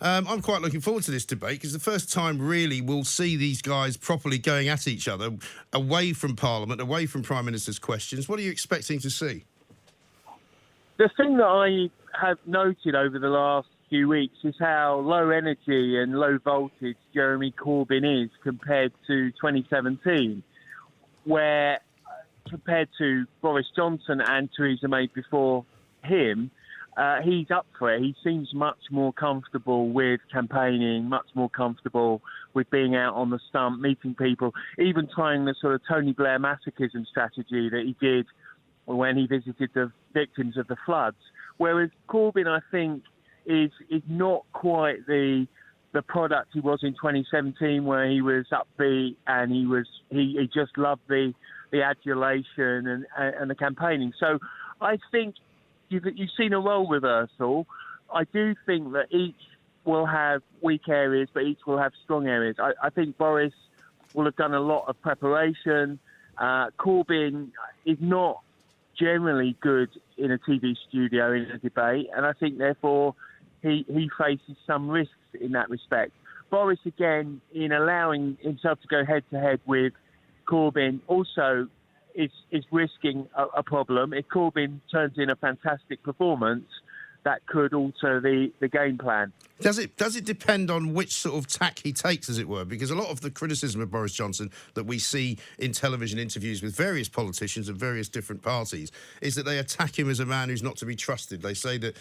I'm quite looking forward to this debate because the first time really we'll see these guys properly going at each other, away from Parliament, away from Prime Minister's questions. What are you expecting to see? The thing that I have noted over the last few weeks is how low energy and low voltage Jeremy Corbyn is compared to 2017, where compared to Boris Johnson and Theresa May before him, he's up for it. He seems much more comfortable with campaigning, much more comfortable with being out on the stump, meeting people, even trying the sort of Tony Blair masochism strategy that he did when he visited the victims of the floods. Whereas Corbyn, I think, is not quite the product he was in 2017, where he was upbeat and he just loved the adulation and the campaigning. So I think you've seen a role reversal. I do think that each will have weak areas, but each will have strong areas. I think Boris will have done a lot of preparation. Corbyn is not generally good in a TV studio in a debate, and I think therefore he faces some risks in that respect. Boris, again, in allowing himself to go head-to-head with Corbyn, also is risking a problem. If Corbyn turns in a fantastic performance, that could alter the game plan. Does it depend on which sort of tack he takes, as it were? Because a lot of the criticism of Boris Johnson that we see in television interviews with various politicians of various different parties is that they attack him as a man who's not to be trusted. They say that,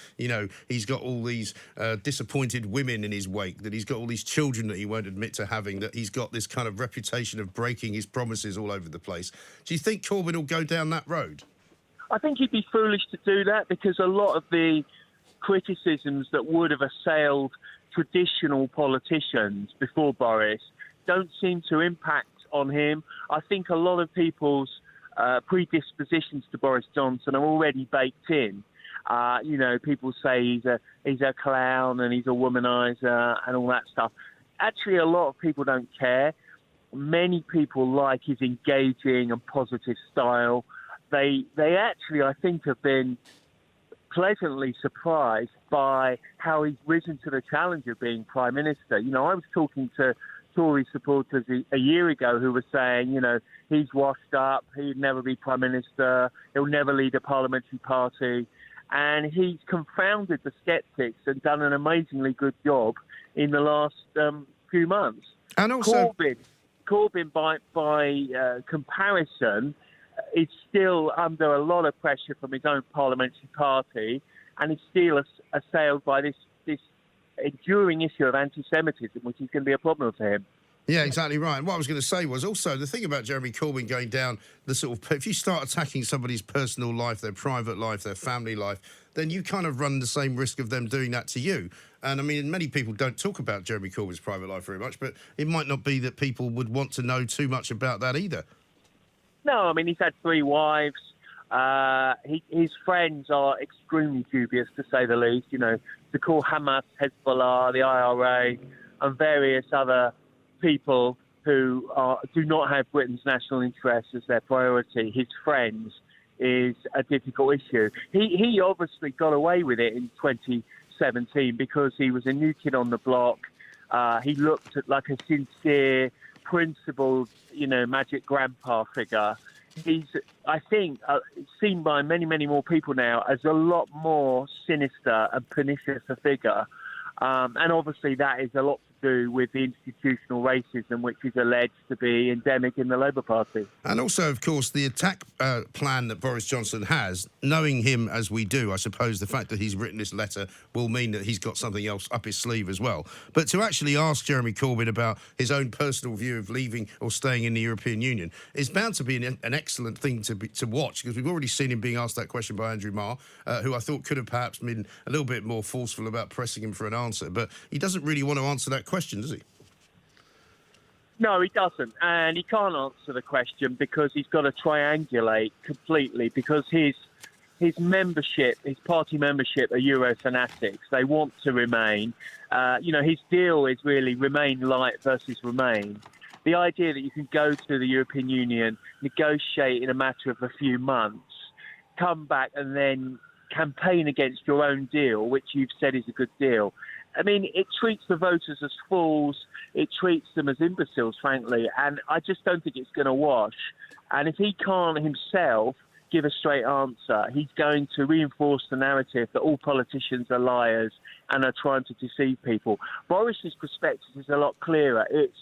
he's got all these disappointed women in his wake, that he's got all these children that he won't admit to having, that he's got this kind of reputation of breaking his promises all over the place. Do you think Corbyn will go down that road? I think he'd be foolish to do that, because a lot of the criticisms that would have assailed traditional politicians before Boris don't seem to impact on him. I think a lot of people's predispositions to Boris Johnson are already baked in. People say he's a clown and he's a womanizer and all that stuff. Actually, a lot of people don't care. Many people like his engaging and positive style. They actually, I think, have been pleasantly surprised by how he's risen to the challenge of being Prime Minister. I was talking to Tory supporters a year ago who were saying, he's washed up, he'd never be Prime Minister, he'll never lead a parliamentary party. And he's confounded the sceptics and done an amazingly good job in the last few months. And also, Corbyn by comparison, is still under a lot of pressure from his own parliamentary party, and is still assailed by this enduring issue of anti-Semitism, which is going to be a problem for him. Yeah, exactly right. And what I was going to say was also the thing about Jeremy Corbyn going down the sort of, if you start attacking somebody's personal life, their private life, their family life, then you kind of run the same risk of them doing that to you. And I mean, many people don't talk about Jeremy Corbyn's private life very much, but it might not be that people would want to know too much about that either. No, I mean, he's had 3 wives. His friends are extremely dubious, to say the least. To call Hamas, Hezbollah, the IRA, and various other people who do not have Britain's national interests as their priority, his friends, is a difficult issue. He obviously got away with it in 2017 because he was a new kid on the block. He looked like a sincere, principled, magic grandpa figure. He's, I think, seen by many, many more people now as a lot more sinister and pernicious a figure. And obviously that is a lot to do with the institutional racism, which is alleged to be endemic in the Labour Party. And also, of course, the attack plan that Boris Johnson has, knowing him as we do, I suppose the fact that he's written this letter will mean that he's got something else up his sleeve as well. But to actually ask Jeremy Corbyn about his own personal view of leaving or staying in the European Union is bound to be an excellent thing to watch, because we've already seen him being asked that question by Andrew Marr, who I thought could have perhaps been a little bit more forceful about pressing him for an answer. But he doesn't really want to answer that question, does he? No, he doesn't. And he can't answer the question because he's got to triangulate completely, because his membership, his party membership are Euro fanatics. They want to remain. His deal is really Remain light versus Remain. The idea that you can go to the European Union, negotiate in a matter of a few months, come back and then campaign against your own deal, which you've said is a good deal, I mean, it treats the voters as fools. It treats them as imbeciles, frankly. And I just don't think it's going to wash. And if he can't himself give a straight answer, he's going to reinforce the narrative that all politicians are liars and are trying to deceive people. Boris's perspective is a lot clearer. It's,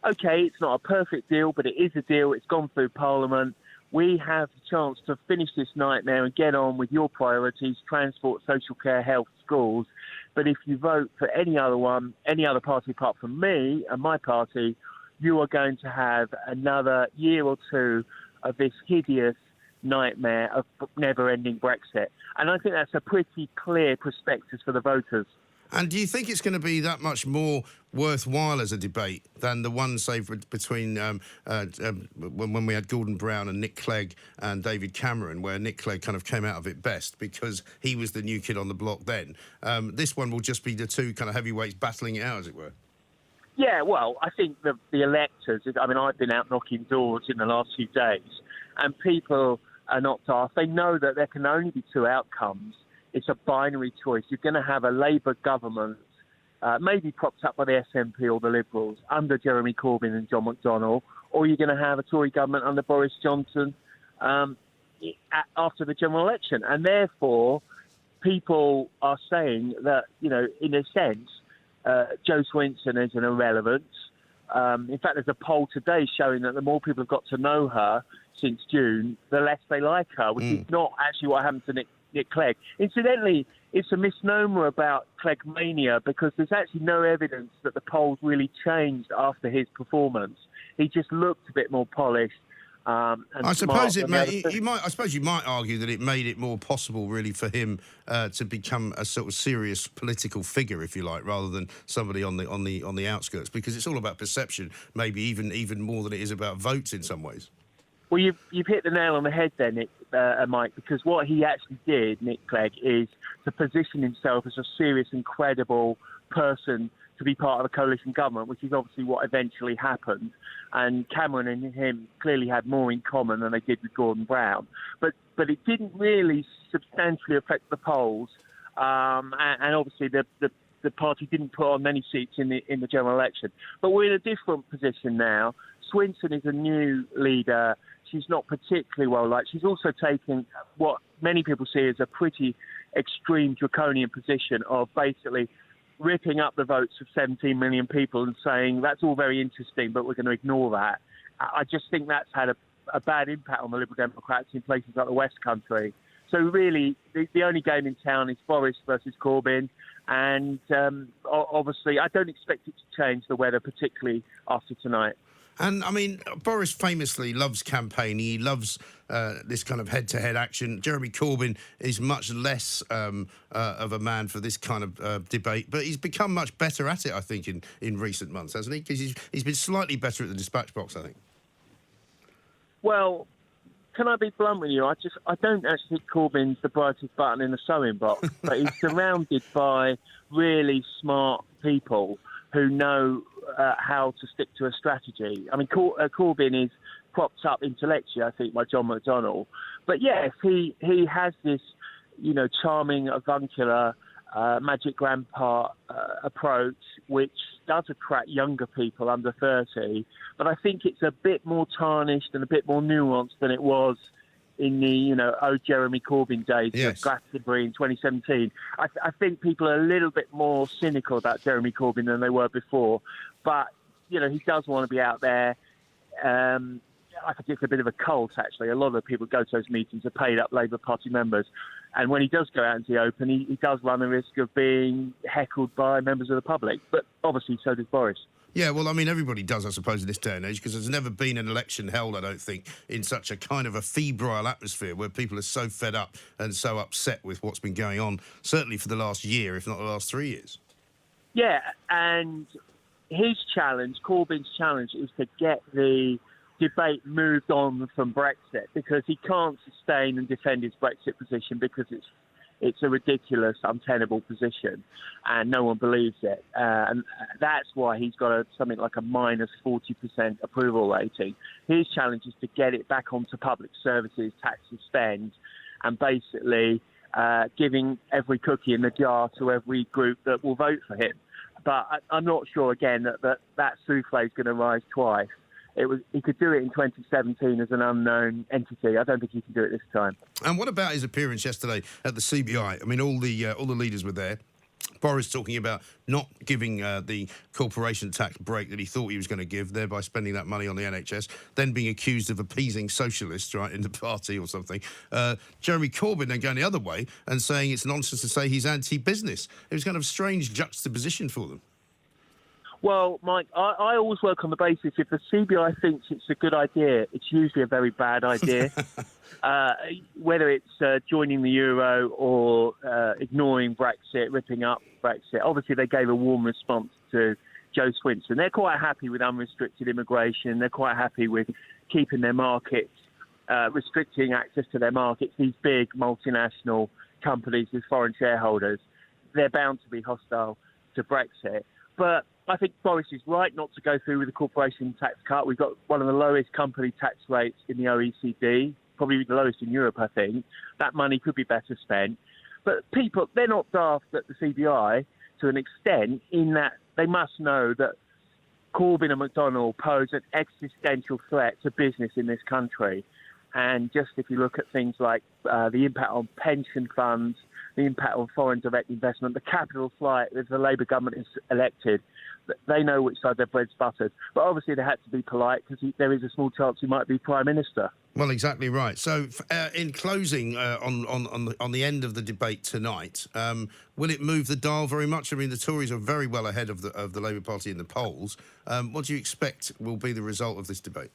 OK, it's not a perfect deal, but it is a deal. It's gone through Parliament. We have the chance to finish this nightmare and get on with your priorities, transport, social care, health, schools. But if you vote for any other party apart from me and my party, you are going to have another year or two of this hideous nightmare of never-ending Brexit. And I think that's a pretty clear prospectus for the voters. And do you think it's going to be that much more worthwhile as a debate than the one, say, between when we had Gordon Brown and Nick Clegg and David Cameron, where Nick Clegg kind of came out of it best because he was the new kid on the block then? This one will just be the two kind of heavyweights battling it out, as it were. Yeah, well, I think the electors, I mean, I've been out knocking doors in the last few days, and people are not daft. They know that there can only be two outcomes. It's a binary choice. You're going to have a Labour government, maybe propped up by the SNP or the Liberals, under Jeremy Corbyn and John McDonnell, or you're going to have a Tory government under Boris Johnson after the general election. And therefore, people are saying that, you know, in a sense, Jo Swinson is an irrelevance. In fact, there's a poll today showing that the more people have got to know her since June, the less they like her, which is not actually what happened to Nick Clegg. Incidentally, it's a misnomer about Clegg mania because there's actually no evidence that the polls really changed after his performance. He just looked a bit more polished. And I suppose you might argue that it made it more possible, really, for him to become a sort of serious political figure, if you like, rather than somebody on the outskirts, because it's all about perception, maybe even more than it is about votes in some ways. Well, you've hit the nail on the head there, Nick, Mike, because what he actually did, Nick Clegg, is to position himself as a serious and credible person to be part of a coalition government, which is obviously what eventually happened. And Cameron and him clearly had more in common than they did with Gordon Brown. But it didn't really substantially affect the polls. And obviously the party didn't put on many seats in the general election. But we're in a different position now. Swinson is a new leader. She's not particularly well liked. She's also taken what many people see as a pretty extreme draconian position of basically ripping up the votes of 17 million people and saying that's all very interesting, but we're going to ignore that. I just think that's had a bad impact on the Liberal Democrats in places like the West Country. So really, the only game in town is Boris versus Corbyn. And obviously, I don't expect it to change the weather, particularly after tonight. And, I mean, Boris famously loves campaigning. He loves this kind of head-to-head action. Jeremy Corbyn is much less of a man for this kind of debate, but he's become much better at it, I think, in recent months, hasn't he? Because he's been slightly better at the dispatch box, I think. Well, can I be blunt with you? I don't actually think Corbyn's the brightest button in the sewing box, but he's surrounded by really smart people who know how to stick to a strategy. I mean, Corbyn is propped up intellectually, I think, by John McDonnell. But yes, he has this, you know, charming, avuncular, magic grandpa approach, which does attract younger people under 30. But I think it's a bit more tarnished and a bit more nuanced than it was in the, you know, Jeremy Corbyn days of Glastonbury in 2017. I think people are a little bit more cynical about Jeremy Corbyn than they were before. But, you know, he does want to be out there. I think it's a bit of a cult, actually. A lot of the people who go to those meetings are paid-up Labour Party members. And when he does go out into the open, he does run the risk of being heckled by members of the public. But obviously, so does Boris. Yeah, well, I mean, everybody does, I suppose, in this day and age, because there's never been an election held, I don't think, in such a kind of a febrile atmosphere where people are so fed up and so upset with what's been going on, certainly for the last year, if not the last 3 years. Yeah, and his challenge, Corbyn's challenge, is to get the debate moved on from Brexit, because he can't sustain and defend his Brexit position because it's a ridiculous, untenable position, and no one believes it. And that's why he's got something like a minus 40% approval rating. His challenge is to get it back onto public services, taxes, spend, and basically giving every cookie in the jar to every group that will vote for him. But I'm not sure, again, that souffle is going to rise twice. He could do it in 2017 as an unknown entity. I don't think he can do it this time. And what about his appearance yesterday at the CBI? I mean, all the leaders were there. Boris talking about not giving the corporation tax break that he thought he was going to give, thereby spending that money on the NHS, then being accused of appeasing socialists, right, in the party or something. Jeremy Corbyn then going the other way and saying it's nonsense to say he's anti-business. It was kind of a strange juxtaposition for them. Well, Mike, I always work on the basis if the CBI thinks it's a good idea, it's usually a very bad idea. Whether it's joining the euro or ignoring Brexit, ripping up Brexit. Obviously, they gave a warm response to Joe Swinson. They're quite happy with unrestricted immigration. They're quite happy with keeping their markets, restricting access to their markets. These big multinational companies with foreign shareholders, they're bound to be hostile to Brexit. But I think Boris is right not to go through with the corporation tax cut. We've got one of the lowest company tax rates in the OECD, probably the lowest in Europe, I think. That money could be better spent. But people, they're not daft at the CBI to an extent in that they must know that Corbyn and McDonnell pose an existential threat to business in this country. And just if you look at things like the impact on pension funds, the impact on foreign direct investment, the capital flight if the Labour government is elected, they know which side their bread's buttered. But obviously they had to be polite because there is a small chance he might be Prime Minister. Well, exactly right. So, in closing, on the end of the debate tonight, will it move the dial very much? I mean, the Tories are very well ahead of the Labour Party in the polls. What do you expect will be the result of this debate?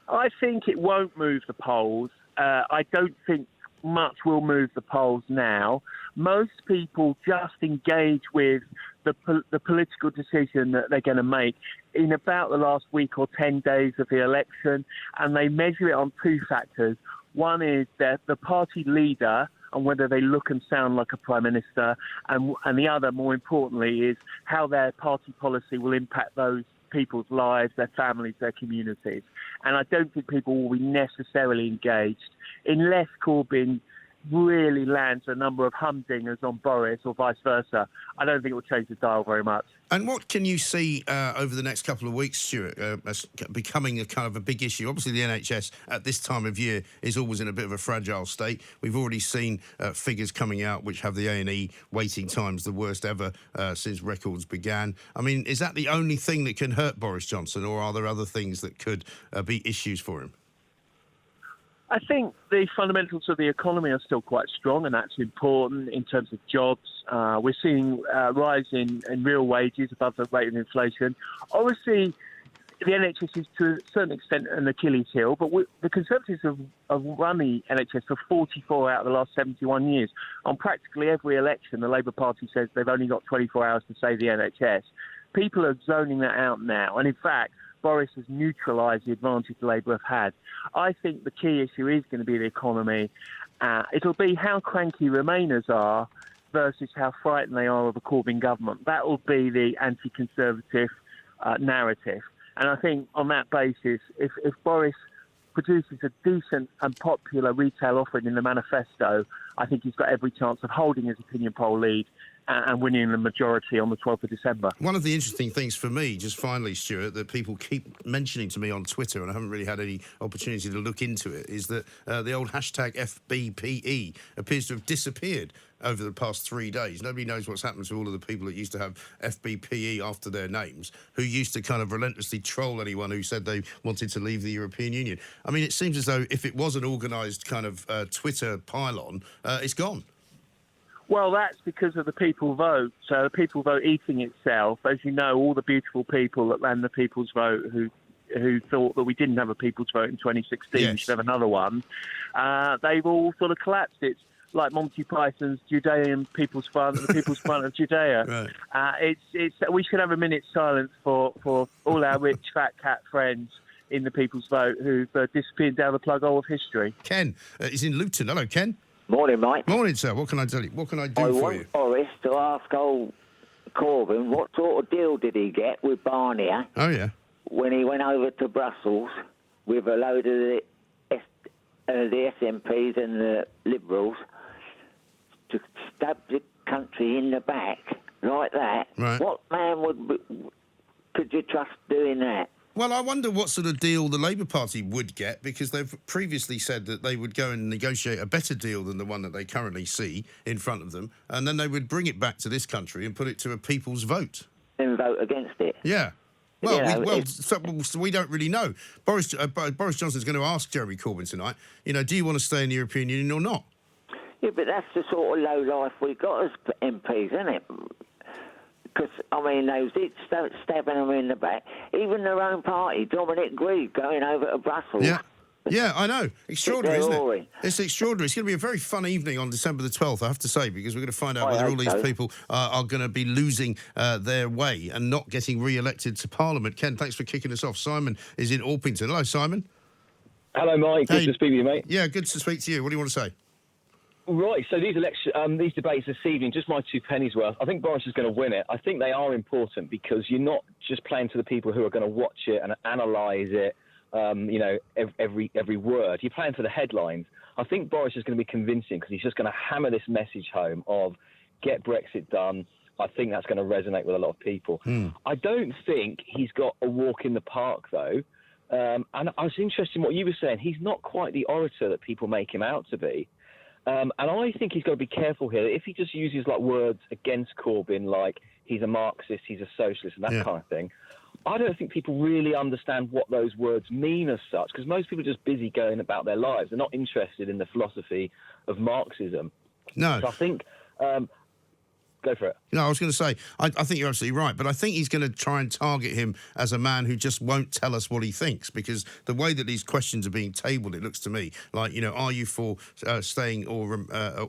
I think it won't move the polls. I don't think much will move the polls now. Most people just engage with the political decision that they're going to make in about the last week or 10 days of the election, and they measure it on two factors. One is that the party leader and whether they look and sound like a prime minister, and the other, more importantly, is how their party policy will impact those people's lives, their families, their communities. And I don't think people will be necessarily engaged unless Corbyn really lands a number of humdingers on Boris or vice versa. I don't think it will change the dial very much. And what can you see over the next couple of weeks, Stuart, as becoming a kind of a big issue? Obviously, the NHS at this time of year is always in a bit of a fragile state. We've already seen figures coming out which have the A&E waiting times the worst ever since records began. I mean, is that the only thing that can hurt Boris Johnson, or are there other things that could be issues for him? I think the fundamentals of the economy are still quite strong, and that's important in terms of jobs. We're seeing a rise in real wages above the rate of inflation. Obviously, the NHS is to a certain extent an Achilles heel, but the Conservatives have run the NHS for 44 out of the last 71 years. On practically every election, the Labour Party says they've only got 24 hours to save the NHS. People are zoning that out now, and in fact, Boris has neutralised the advantage Labour have had. I think the key issue is going to be the economy. It'll be how cranky Remainers are versus how frightened they are of a Corbyn government. That will be the anti-Conservative narrative. And I think on that basis, if Boris produces a decent and popular retail offering in the manifesto, I think he's got every chance of holding his opinion poll lead and winning the majority on the 12th of December. One of the interesting things for me, just finally, Stuart, that people keep mentioning to me on Twitter, and I haven't really had any opportunity to look into it, is that the old hashtag FBPE appears to have disappeared over the past 3 days. Nobody knows what's happened to all of the people that used to have FBPE after their names, who used to kind of relentlessly troll anyone who said they wanted to leave the European Union. I mean, it seems as though if it was an organised kind of Twitter pylon, it's gone. Well, that's because of the People Vote. So the People Vote eating itself. As you know, all the beautiful people that ran the People's Vote who thought that we didn't have a People's Vote in 2016, yes, we should have another one, they've all sort of collapsed. It's like Monty Python's Judean People's Front and the People's Front of Judea. Right. We should have a minute's silence for all our rich fat cat friends in the People's Vote who've disappeared down the plug hole of history. Ken is in Luton. Hello, Ken. Morning, mate. Morning, sir. What can I tell you? What can I do for you? I want Boris to ask old Corbyn what sort of deal did he get with Barnier? Oh, yeah. When he went over to Brussels with a load of the SNPs and the Liberals to stab the country in the back like that, Right. what man could you trust doing that? Well, I wonder what sort of deal the Labour Party would get, because they've previously said that they would go and negotiate a better deal than the one that they currently see in front of them, and then they would bring it back to this country and put it to a people's vote. Then vote against it. Yeah. Well, You know, so we don't really know. Boris Johnson's going to ask Jeremy Corbyn tonight, do you want to stay in the European Union or not? Yeah, but that's the sort of low life we got as MPs, isn't it? Because, I mean, they was stabbing them in the back. Even their own party, Dominic Grieve, going over to Brussels. Yeah, I know. Extraordinary, isn't it? Glory. It's extraordinary. It's going to be a very fun evening on December the 12th, I have to say, because we're going to find out whether all these people are going to be losing their way and not getting re-elected to Parliament. Ken, thanks for kicking us off. Simon is in Orpington. Hello, Simon. Hello, Mike. Good Hey. to speak with you, mate. Yeah, good to speak to you. What do you want to say? Right, so these debates this evening, just my 2 pennies worth. I think Boris is going to win it. I think they are important because you're not just playing to the people who are going to watch it and analyse it, every word. You're playing for the headlines. I think Boris is going to be convincing because he's just going to hammer this message home of get Brexit done. I think that's going to resonate with a lot of people. I don't think he's got a walk in the park, though. And I was interested in what you were saying. He's not quite the orator that people make him out to be. And I think he's got to be careful here. If he just uses words against Corbyn, like he's a Marxist, he's a socialist, and that kind of thing, I don't think people really understand what those words mean as such, because most people are just busy going about their lives. They're not interested in the philosophy of Marxism. No. So I think... Go for it. No, I was going to say, I think you're absolutely right, but I think he's going to try and target him as a man who just won't tell us what he thinks, because the way that these questions are being tabled, it looks to me like, are you for staying or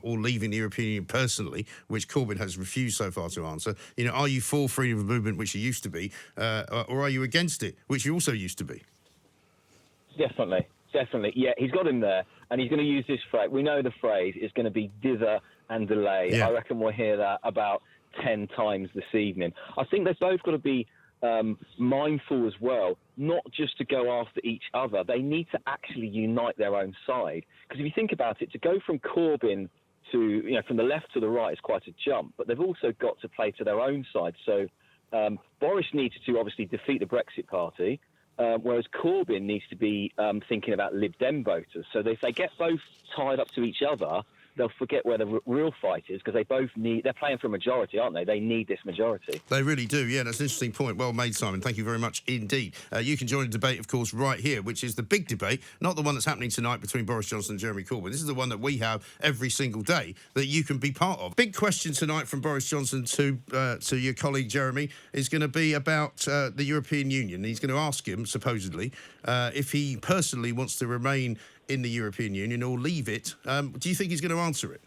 leaving the European Union personally, which Corbyn has refused so far to answer? Are you for freedom of movement, which you used to be, or are you against it, which you also used to be? Definitely. Yeah, he's got him there, and he's going to use this phrase. We know the phrase is going to be dither and delay. Yeah. I reckon we'll hear that about 10 times this evening. I think they've both got to be mindful as well, not just to go after each other. They need to actually unite their own side. Because if you think about it, to go from Corbyn to, from the left to the right is quite a jump, but they've also got to play to their own side. So Boris needs to obviously defeat the Brexit Party, whereas Corbyn needs to be thinking about Lib Dem voters. So if they get both tied up to each other, they'll forget where the real fight is, because they're playing for a majority, aren't they? They need this majority. They really do, yeah. That's an interesting point. Well made, Simon. Thank you very much indeed. You can join the debate, of course, right here, which is the big debate, not the one that's happening tonight between Boris Johnson and Jeremy Corbyn. This is the one that we have every single day that you can be part of. Big question tonight from Boris Johnson to your colleague Jeremy is going to be about the European Union. He's going to ask him, supposedly, if he personally wants to remain in the European Union or leave it. Do you think he's going to answer it?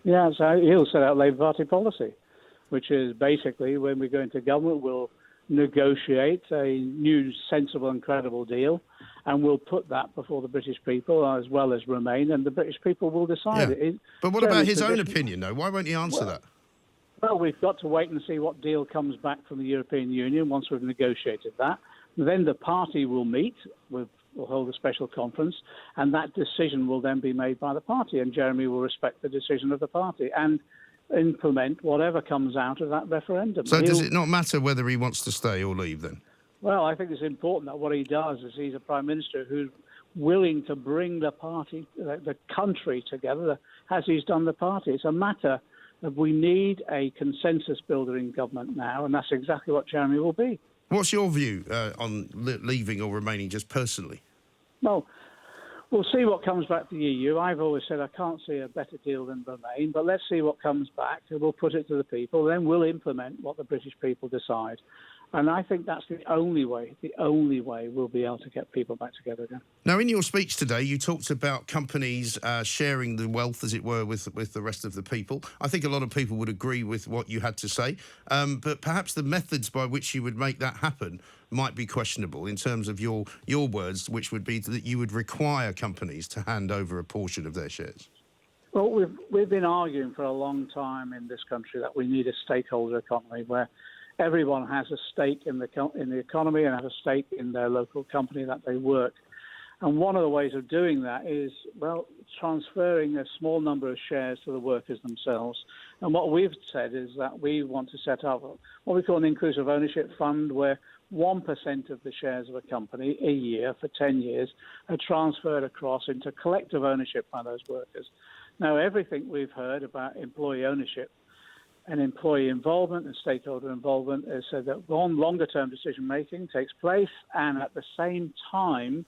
Yeah, so he'll set out Labour Party policy, which is basically when we go into government, we'll negotiate a new sensible and credible deal, and we'll put that before the British people as well as Remain, and the British people will decide it. But what about his own opinion, though? Why won't he answer that? Well, we've got to wait and see what deal comes back from the European Union once we've negotiated that. Then the party will meet, we'll hold a special conference, and that decision will then be made by the party, and Jeremy will respect the decision of the party and implement whatever comes out of that referendum. So does it not matter whether he wants to stay or leave, then? Well, I think it's important that what he does is he's a Prime Minister who's willing to bring the party, the country together, as he's done the party. It's a matter of we need a consensus builder in government now, and that's exactly what Jeremy will be. What's your view on leaving or remaining just personally? Well, we'll see what comes back to the EU. I've always said I can't see a better deal than Remain, but let's see what comes back. We'll put it to the people, then we'll implement what the British people decide. And I think that's the only way we'll be able to get people back together again. Now, in your speech today, you talked about companies sharing the wealth, as it were, with the rest of the people. I think a lot of people would agree with what you had to say, but perhaps the methods by which you would make that happen might be questionable in terms of your words, which would be that you would require companies to hand over a portion of their shares. Well, we've been arguing for a long time in this country that we need a stakeholder economy where everyone has a stake in the economy and has a stake in their local company that they work. And one of the ways of doing that is, well, transferring a small number of shares to the workers themselves. And what we've said is that we want to set up what we call an inclusive ownership fund, where 1% of the shares of a company a year for 10 years are transferred across into collective ownership by those workers. Now, everything we've heard about employee ownership and employee involvement and stakeholder involvement has said that longer-term decision-making takes place, and at the same time,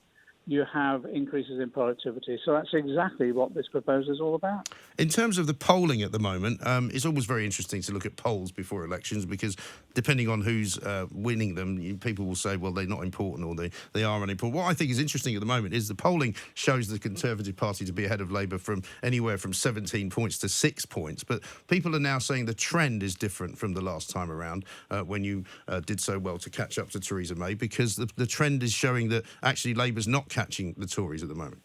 you have increases in productivity. So that's exactly what this proposal is all about. In terms of the polling at the moment, it's always very interesting to look at polls before elections, because depending on who's winning them, people will say, well, they're not important or they are unimportant. What I think is interesting at the moment is the polling shows the Conservative Party to be ahead of Labour from anywhere from 17 points to 6 points. But people are now saying the trend is different from the last time around when you did so well to catch up to Theresa May, because the trend is showing that actually Labour's not catching the Tories at the moment.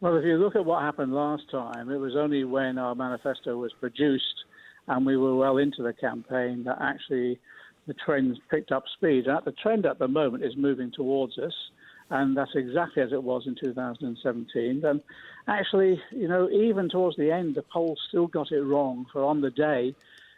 Well, if you look at what happened last time, it was only when our manifesto was produced and we were well into the campaign that actually the trends picked up speed. The trend at the moment is moving towards us, and that's exactly as it was in 2017. And actually, even towards the end, the polls still got it wrong. For on the day,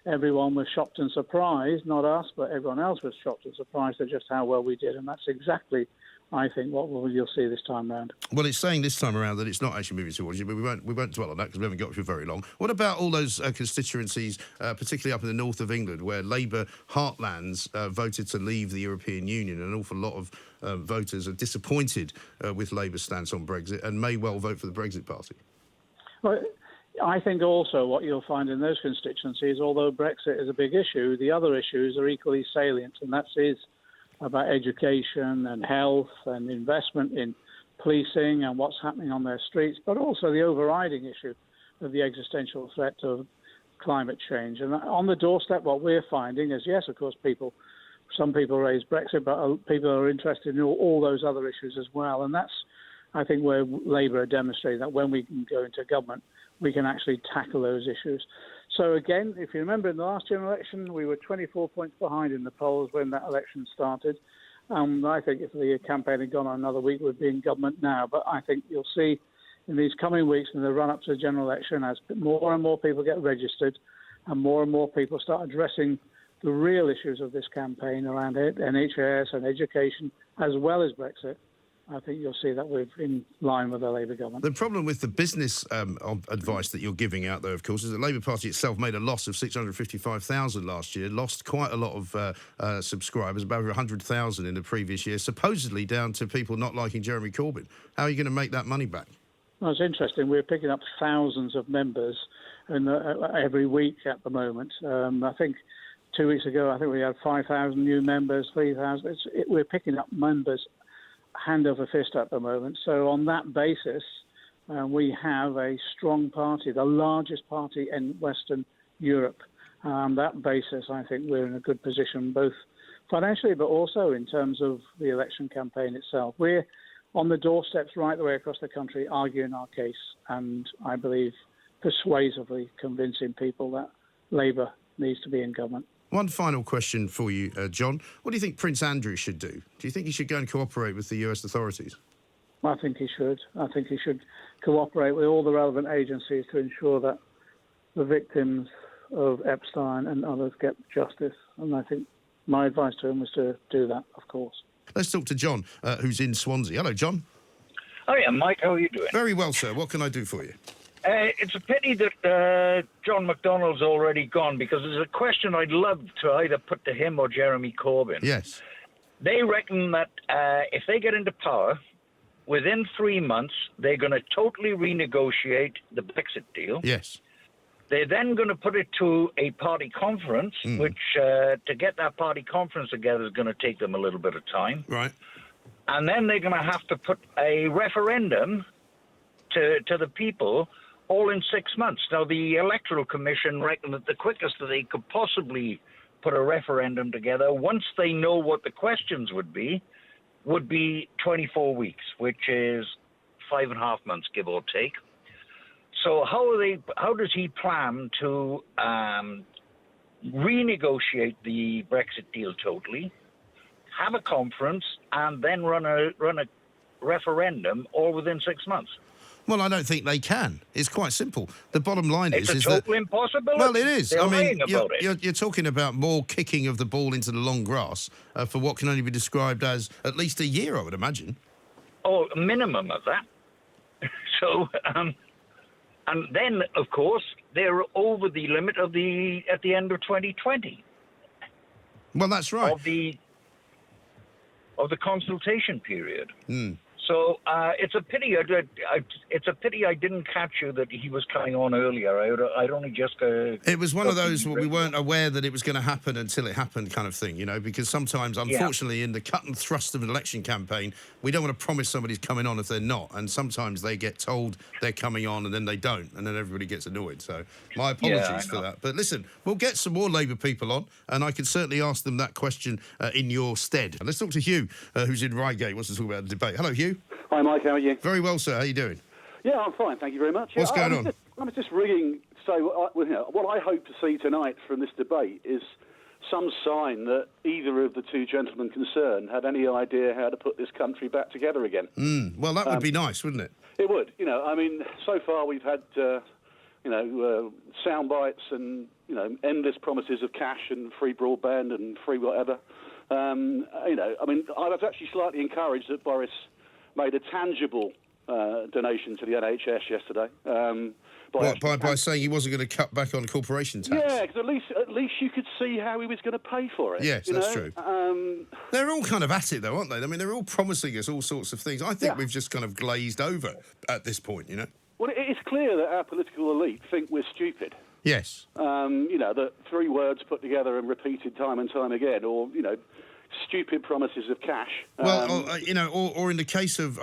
everyone was shocked and surprised, not us, but everyone else was shocked and surprised at just how well we did. And that's exactly, I think, what you'll see this time round. Well, it's saying this time around that it's not actually moving towards you, but we won't dwell on that because we haven't got for very long. What about all those constituencies, particularly up in the north of England, where Labour heartlands voted to leave the European Union? An awful lot of voters are disappointed with Labour's stance on Brexit and may well vote for the Brexit Party. Well, I think also what you'll find in those constituencies, although Brexit is a big issue, the other issues are equally salient, and that is about education and health and investment in policing and what's happening on their streets, but also the overriding issue of the existential threat of climate change. And on the doorstep, what we're finding is, yes, of course, some people raise Brexit, but people are interested in all those other issues as well. And that's, I think, where Labour are demonstrating that when we can go into government, we can actually tackle those issues. So again, if you remember in the last general election, we were 24 points behind in the polls when that election started. I think if the campaign had gone on another week, we'd be in government now. But I think you'll see in these coming weeks in the run-up to the general election, as more and more people get registered and more people start addressing the real issues of this campaign around NHS and education, as well as Brexit, I think you'll see that we're in line with the Labour government. The problem with the business advice that you're giving out, though, of course, is the Labour Party itself made a loss of 655,000 last year, lost quite a lot of subscribers, about 100,000 in the previous year, supposedly down to people not liking Jeremy Corbyn. How are you going to make that money back? Well, it's interesting. We're picking up thousands of members every week at the moment. I think 2 weeks ago, I think we had 5,000 new members, 3,000. We're picking up members hand over fist at the moment. So on that basis, we have a strong party, the largest party in Western Europe. On that basis, I think we're in a good position, both financially, but also in terms of the election campaign itself. We're on the doorsteps right the way across the country arguing our case, and I believe persuasively convincing people that Labour needs to be in government. One final question for you, John. What do you think Prince Andrew should do? Do you think he should go and cooperate with the US authorities? I think he should. I think he should cooperate with all the relevant agencies to ensure that the victims of Epstein and others get justice. And I think my advice to him was to do that, of course. Let's talk to John, who's in Swansea. Hello, John. Oh, yeah, Mike, how are you doing? Very well, sir. What can I do for you? It's a pity that John McDonnell's already gone, because there's a question I'd love to either put to him or Jeremy Corbyn. Yes. They reckon that if they get into power, within 3 months, they're going to totally renegotiate the Brexit deal. Yes. They're then going to put it to a party conference, which to get that party conference together is going to take them a little bit of time. Right. And then they're going to have to put a referendum to the people all in 6 months. Now, the Electoral Commission reckon that the quickest that they could possibly put a referendum together, once they know what the questions would be 24 weeks, which is 5.5 months, give or take. So how does he plan to renegotiate the Brexit deal totally, have a conference, and then run a referendum all within 6 months. Well, I don't think they can. It's quite simple. The bottom line It's a is total that... impossibility. Well, it is. They're I mean, lying about it. you're talking about more kicking of the ball into the long grass for what can only be described as at least a year, I would imagine. Oh, a minimum of that. So, and then, of course, they're over the limit at the end of 2020. Well, that's right. Of the consultation period. Hmm. So it's a pity. It's a pity I didn't catch you that he was coming on earlier. I'd only just. It was one of those where we weren't aware that it was going to happen until it happened, kind of thing. You know, because sometimes, unfortunately, in the cut and thrust of an election campaign, we don't want to promise somebody's coming on if they're not, and sometimes they get told they're coming on and then they don't, and then everybody gets annoyed. So my apologies for that. But listen, we'll get some more Labour people on, and I can certainly ask them that question in your stead. Let's talk to Hugh, who's in Reigate. Wants to talk about the debate. Hello, Hugh. Hi, Mike. How are you? Very well, sir. How are you doing? Yeah, I'm fine. Thank you very much. What's going on? I was just ringing to say what I hope to see tonight from this debate is some sign that either of the two gentlemen concerned had any idea how to put this country back together again. Well, that would be nice, wouldn't it? It would. I mean, so far we've had, sound bites and, endless promises of cash and free broadband and free whatever. I mean, I was actually slightly encouraged that Boris made a tangible donation to the NHS yesterday. By saying he wasn't going to cut back on corporation tax? Yeah, because at least you could see how he was going to pay for it. Yes, that's true. They're all kind of at it, though, aren't they? I mean, they're all promising us all sorts of things. I think we've just kind of glazed over at this point, Well, it's clear that our political elite think we're stupid. Yes. That 3 words put together and repeated time and time again, or, stupid promises of cash. Well, or in the case of,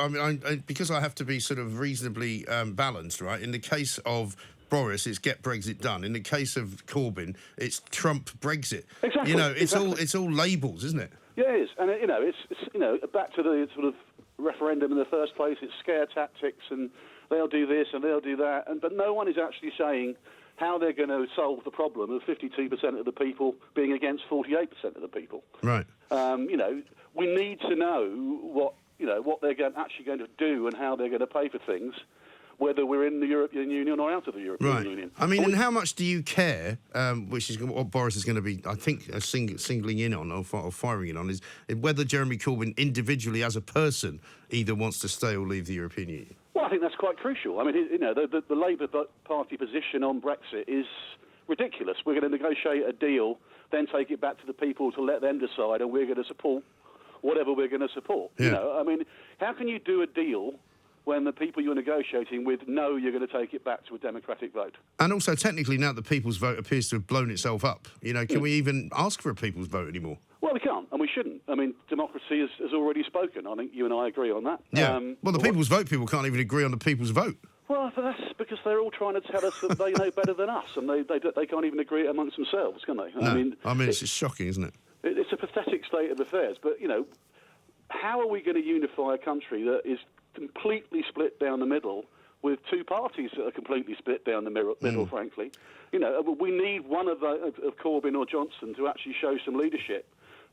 because I have to be sort of reasonably balanced, right? In the case of Boris, it's get Brexit done. In the case of Corbyn, it's Trump Brexit. Exactly. It's all labels, isn't it? Yeah, it is. And it's back to the sort of referendum in the first place. It's scare tactics, and they'll do this and they'll do that, but no one is actually saying how they're going to solve the problem of 52% of the people being against 48% of the people. Right. We need to know what they're actually going to do and how they're going to pay for things, whether we're in the European Union or out of the European Union. I mean, and how much do you care, which is what Boris is going to be, I think, singling in on or firing in on, is whether Jeremy Corbyn individually as a person either wants to stay or leave the European Union? Well, I think that's quite crucial. I mean, the Labour Party position on Brexit is ridiculous. We're going to negotiate a deal, then take it back to the people to let them decide, and we're going to support whatever we're going to support. Yeah. I mean, how can you do a deal when the people you're negotiating with know you're going to take it back to a democratic vote? And also, technically, now the people's vote appears to have blown itself up. Can we even ask for a people's vote anymore? Well, we can't, and we shouldn't. I mean, democracy has already spoken. I think you and I agree on that. Yeah. Well, the people's vote people can't even agree on the people's vote. Well, that's because they're all trying to tell us that they know better than us, and they can't even agree amongst themselves, can they? No. I mean, it's just shocking, isn't it? It's a pathetic state of affairs. But, how are we going to unify a country that is completely split down the middle with two parties that are completely split down the middle, frankly? We need one of Corbyn or Johnson to actually show some leadership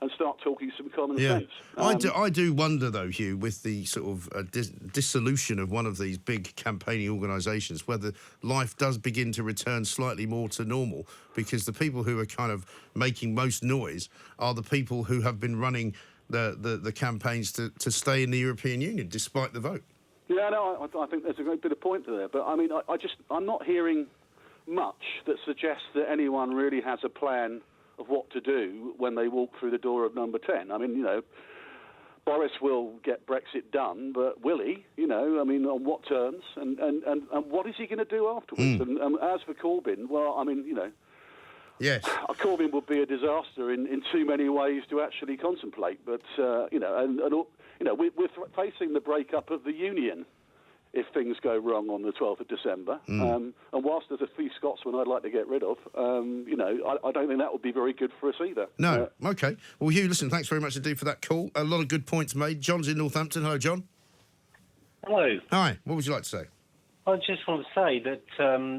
and start talking some common sense. I do wonder, though, Hugh, with the sort of dissolution of one of these big campaigning organisations, whether life does begin to return slightly more to normal, because the people who are kind of making most noise are the people who have been running the campaigns to stay in the European Union, despite the vote. Yeah, no, I think there's a great bit of point there. But, I mean, I'm not hearing much that suggests that anyone really has a plan of what to do when they walk through the door of number 10. I mean, Boris will get Brexit done, but will he? I mean, on what terms? And what is he going to do afterwards? And as for Corbyn, well, I mean, yes, Corbyn would be a disaster in too many ways to actually contemplate. But, we're facing the breakup of the Union if things go wrong on the 12th of December. And whilst there's a few Scotsmen I'd like to get rid of, I don't think that would be very good for us either. No. OK. Well, Hugh, listen, thanks very much indeed for that call. A lot of good points made. John's in Northampton. Hello, John. Hello. Hi. What would you like to say? I just want to say that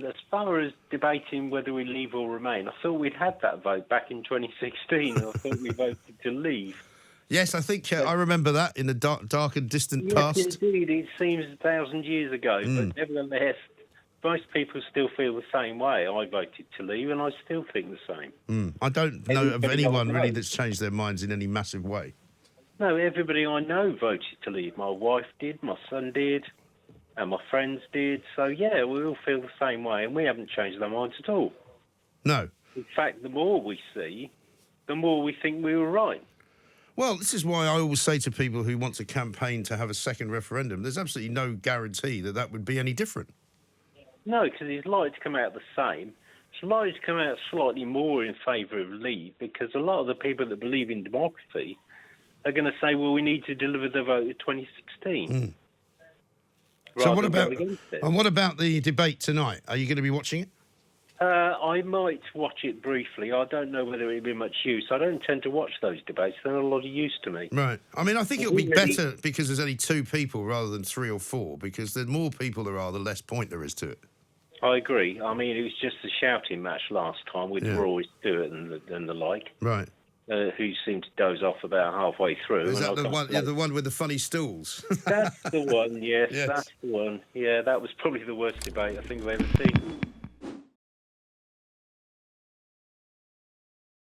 as far as debating whether we leave or remain, I thought we'd had that vote back in 2016. I thought we voted to leave. Yes, I think I remember that in the dark and distant Yes, past. indeed. It seems 1,000 years ago, but nevertheless, most people still feel the same way. I voted to leave, and I still think the same. I don't know of Everybody anyone I really know. that's changed their minds in any massive way. No, everybody I know voted to leave. My wife did, my son did, and my friends did. So, yeah, we all feel the same way, and we haven't changed our minds at all. No. In fact, the more we see, the more we think we were right. Well, this is why I always say to people who want to campaign to have a second referendum, there's absolutely no guarantee that that would be any different. No, because it's likely to come out the same. It's likely to come out slightly more in favour of leave, because a lot of the people that believe in democracy are going to say, well, we need to deliver the vote of 2016. So rather than go against it. what about the debate tonight? Are you going to be watching it? I might watch it briefly. I don't know whether it'll be much use. I don't tend to watch those debates. They're not a lot of use to me. Right. I mean, I think it'll be better because there's only 2 people rather than 3 or 4, because the more people there are, the less point there is to it. I agree. I mean, it was just a shouting match last time with Roy Stewart and the like, Right. who seemed to doze off about halfway through. Is that the one with the funny stools? That's the one, yes, Yes. that's the one. Yeah, that was probably the worst debate I think I've ever seen.